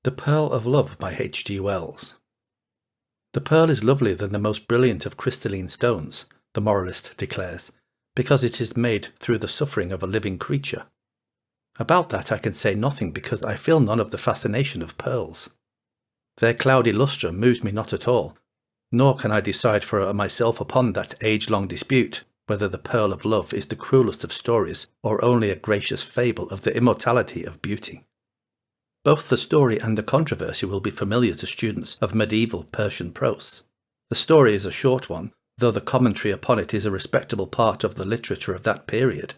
The Pearl of Love by H.G. Wells. The pearl is lovelier than the most brilliant of crystalline stones, the moralist declares, because it is made through the suffering of a living creature. About that I can say nothing because I feel none of the fascination of pearls. Their cloudy lustre moves me not at all, nor can I decide for myself upon that age-long dispute whether the pearl of love is the cruelest of stories or only a gracious fable of the immortality of beauty. Both the story and the controversy will be familiar to students of medieval Persian prose. The story is a short one, though the commentary upon it is a respectable part of the literature of that period.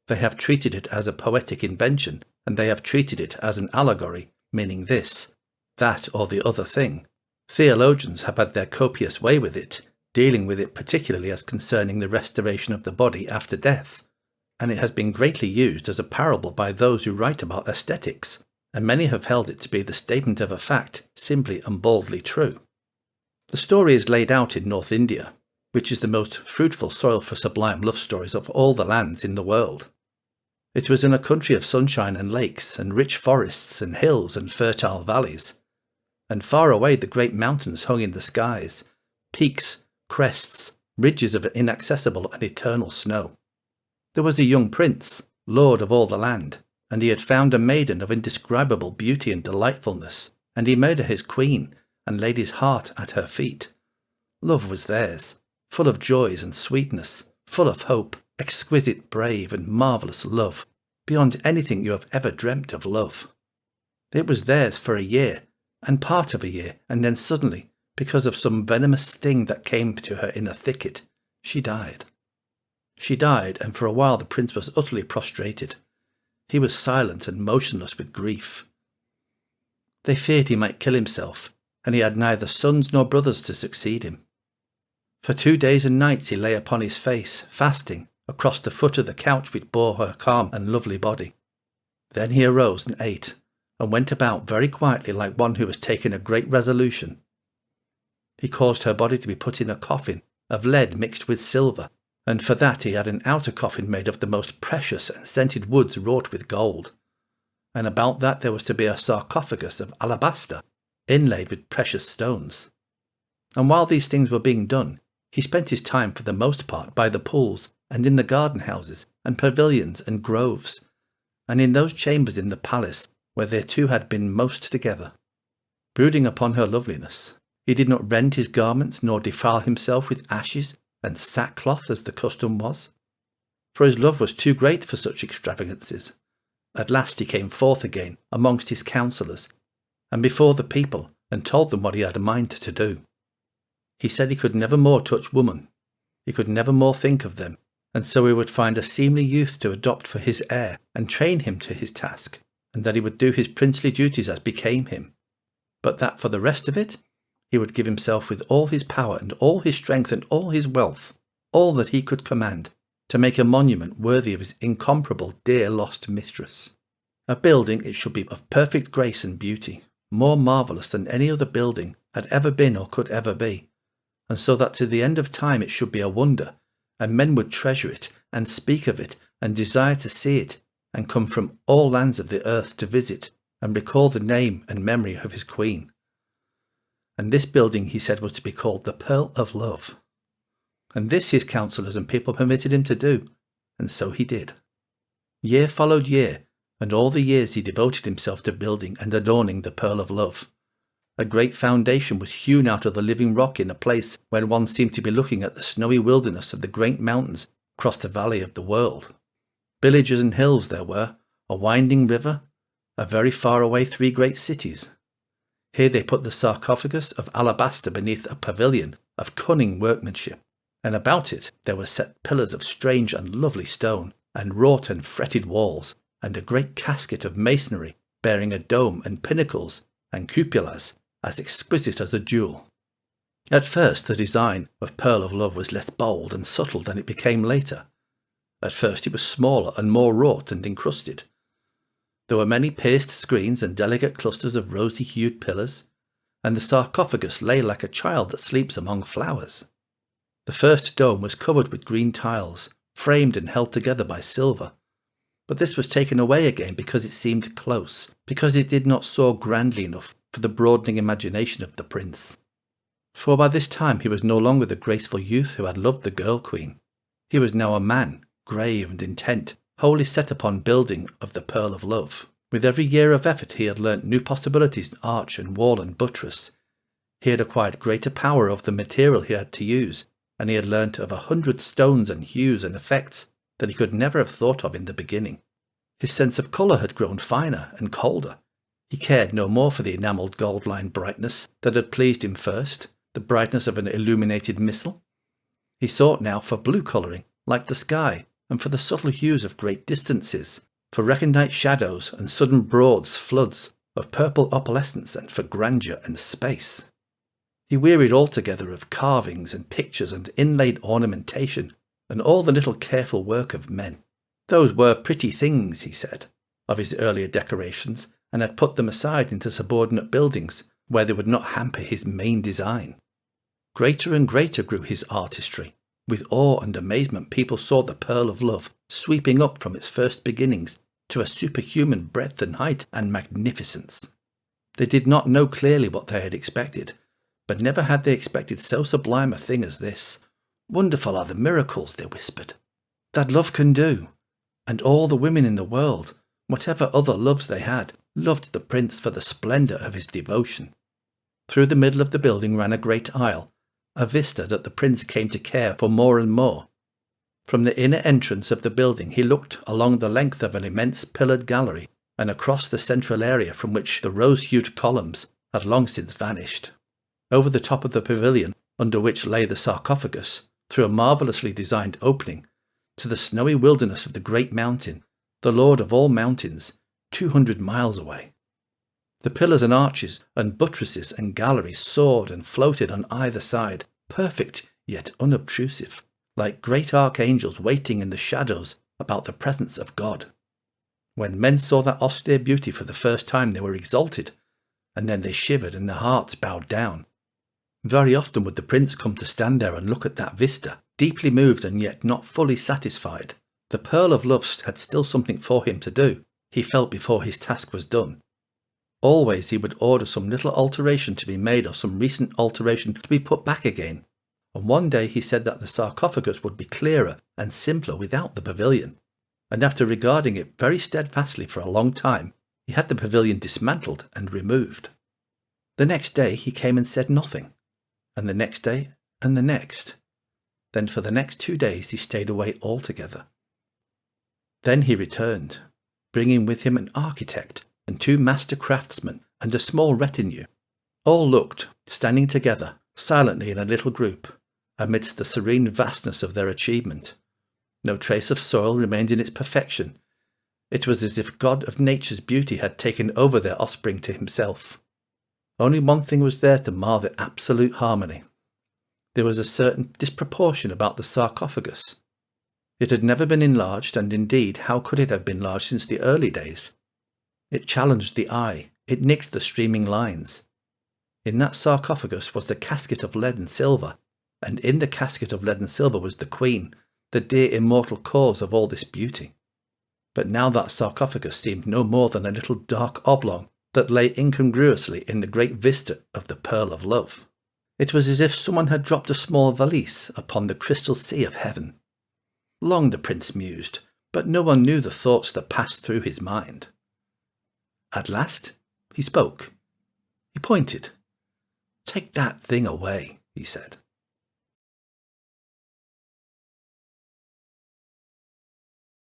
They have treated it as a poetic invention, and they have treated it as an allegory, meaning this, that, or the other thing. Theologians have had their copious way with it, dealing with it particularly as concerning the restoration of the body after death, and it has been greatly used as a parable by those who write about aesthetics, and many have held it to be the statement of a fact simply and baldly true. The story is laid out in North India, which is the most fruitful soil for sublime love stories of all the lands in the world. It was in a country of sunshine and lakes, and rich forests and hills and fertile valleys, and far away the great mountains hung in the skies, peaks, crests, ridges of inaccessible and eternal snow. There was a young prince, lord of all the land, and he had found a maiden of indescribable beauty and delightfulness, and he made her his queen, and laid his heart at her feet. Love was theirs, full of joys and sweetness, full of hope, exquisite, brave, and marvellous love, beyond anything you have ever dreamt of love. It was theirs for a year, and part of a year, and then suddenly, because of some venomous sting that came to her in a thicket, she died. She died, and for a while the prince was utterly prostrated. He was silent and motionless with grief. They feared he might kill himself, and he had neither sons nor brothers to succeed him. For 2 days and nights he lay upon his face, fasting, across the foot of the couch which bore her calm and lovely body. Then he arose and ate, and went about very quietly like one who has taken a great resolution. He caused her body to be put in a coffin of lead mixed with silver, and for that he had an outer coffin made of the most precious and scented woods wrought with gold, and about that there was to be a sarcophagus of alabaster, inlaid with precious stones. And while these things were being done, he spent his time for the most part by the pools, and in the garden houses, and pavilions, and groves, and in those chambers in the palace where they two had been most together. Brooding upon her loveliness, he did not rend his garments, nor defile himself with ashes and sackcloth as the custom was, for his love was too great for such extravagances. At last he came forth again amongst his counsellors, and before the people, and told them what he had a mind to do. He said he could never more touch woman, he could never more think of them, and so he would find a seemly youth to adopt for his heir, and train him to his task, and that he would do his princely duties as became him, but that for the rest of it, he would give himself with all his power and all his strength and all his wealth, all that he could command, to make a monument worthy of his incomparable dear lost mistress. A building it should be of perfect grace and beauty, more marvellous than any other building had ever been or could ever be, and so that to the end of time it should be a wonder, and men would treasure it, and speak of it, and desire to see it, and come from all lands of the earth to visit, and recall the name and memory of his queen. And this building, he said, was to be called the Pearl of Love. And this his counsellors and people permitted him to do, and so he did. Year followed year, and all the years he devoted himself to building and adorning the Pearl of Love. A great foundation was hewn out of the living rock in a place where one seemed to be looking at the snowy wilderness of the great mountains across the valley of the world. Villages and hills there were, a winding river, a very far away 3 great cities. Here they put the sarcophagus of alabaster beneath a pavilion of cunning workmanship, and about it there were set pillars of strange and lovely stone, and wrought and fretted walls, and a great casket of masonry bearing a dome and pinnacles and cupolas as exquisite as a jewel. At first the design of Pearl of Love was less bold and subtle than it became later. At first it was smaller and more wrought and encrusted. There were many pierced screens and delicate clusters of rosy-hued pillars, and the sarcophagus lay like a child that sleeps among flowers. The first dome was covered with green tiles, framed and held together by silver, but this was taken away again because it seemed close, because it did not soar grandly enough for the broadening imagination of the prince. For by this time he was no longer the graceful youth who had loved the girl queen. He was now a man, grave and intent, wholly set upon building of the pearl of love. With every year of effort he had learnt new possibilities in arch and wall and buttress. He had acquired greater power of the material he had to use, and he had learnt of 100 stones and hues and effects that he could never have thought of in the beginning. His sense of colour had grown finer and colder. He cared no more for the enamelled gold-lined brightness that had pleased him first, the brightness of an illuminated missal. He sought now for blue colouring, like the sky, and for the subtle hues of great distances, for recondite shadows and sudden broads, floods of purple opalescence, and for grandeur and space. He wearied altogether of carvings and pictures and inlaid ornamentation, and all the little careful work of men. Those were pretty things, he said, of his earlier decorations, and had put them aside into subordinate buildings where they would not hamper his main design. Greater and greater grew his artistry. With awe and amazement people saw the pearl of love sweeping up from its first beginnings to a superhuman breadth and height and magnificence. They did not know clearly what they had expected, but never had they expected so sublime a thing as this. Wonderful are the miracles, they whispered, that love can do, and all the women in the world, whatever other loves they had, loved the prince for the splendour of his devotion. Through the middle of the building ran a great aisle, a vista that the prince came to care for more and more. From the inner entrance of the building he looked along the length of an immense pillared gallery and across the central area from which the rose-hued columns had long since vanished. Over the top of the pavilion, under which lay the sarcophagus, through a marvellously designed opening, to the snowy wilderness of the great mountain, the lord of all mountains, 200 miles away. The pillars and arches and buttresses and galleries soared and floated on either side, perfect yet unobtrusive, like great archangels waiting in the shadows about the presence of God. When men saw that austere beauty for the first time they were exalted, and then they shivered and their hearts bowed down. Very often would the prince come to stand there and look at that vista, deeply moved and yet not fully satisfied. The pearl of love had still something for him to do, he felt before his task was done. Always he would order some little alteration to be made or some recent alteration to be put back again. And one day he said that the sarcophagus would be clearer and simpler without the pavilion. And after regarding it very steadfastly for a long time, he had the pavilion dismantled and removed. The next day he came and said nothing, and the next day and the next. Then for the next 2 days he stayed away altogether. Then he returned, bringing with him an architect and 2 master craftsmen and a small retinue. All looked, standing together, silently in a little group, amidst the serene vastness of their achievement. No trace of soil remained in its perfection. It was as if God of nature's beauty had taken over their offspring to himself. Only one thing was there to mar the absolute harmony. There was a certain disproportion about the sarcophagus. It had never been enlarged, and indeed, how could it have been enlarged since the early days? It challenged the eye, it nicked the streaming lines. In that sarcophagus was the casket of lead and silver, and in the casket of lead and silver was the queen, the dear immortal cause of all this beauty. But now that sarcophagus seemed no more than a little dark oblong that lay incongruously in the great vista of the pearl of love. It was as if someone had dropped a small valise upon the crystal sea of heaven. Long the prince mused, but no one knew the thoughts that passed through his mind. At last he spoke. He pointed. "Take that thing away," he said.